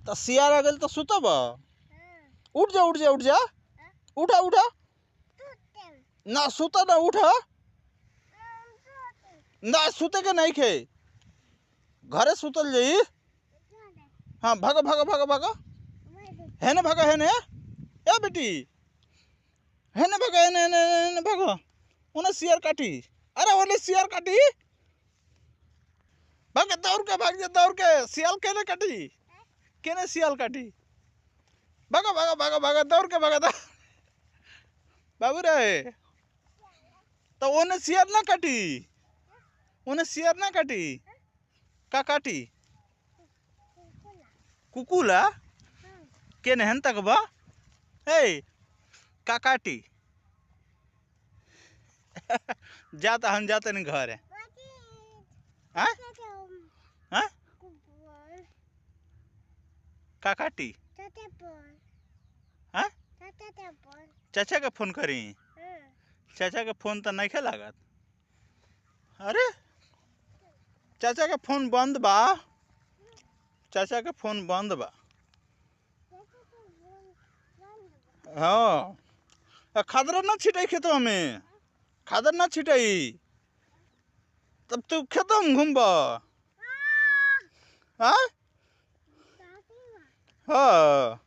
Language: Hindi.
तो सियार आ गल तो सुतब। उठ जा उठ जा उठ जा। उठा उठा ना सुता ना उठा ना सुते के नहीं खे घरे सुतल जाई। हाँ भागो भागो भागो भागो है ना भागो है ना ए बेटी है ना भागो है ना भागो उन्हें सियार काटी। अरे उन्हें सियार काटी भाग दौड़ के भाग जा दौड़ के सियाल केने काटी केने सियाल काटी भागो भागो भागो भागो दौड़ के भागो बाबू रे तो उन्हें सियार ना काटी उन्हें सियार ना काटी का काटी कुकुला केने हन तक बा ए का काटी जाता हम जाते नहीं घर है हाँ हाँ का काटी हाँ चाचा के फोन करी चाचा के फोन तो नहीं लागत। अरे चाचा के फोन बंद बा चाचा के फोन बंद बा। हाँ खादर ना छिटाई खेतवा में खादर ना छिटाई तब तू खेतवा में घूमबा। हाँ हाँ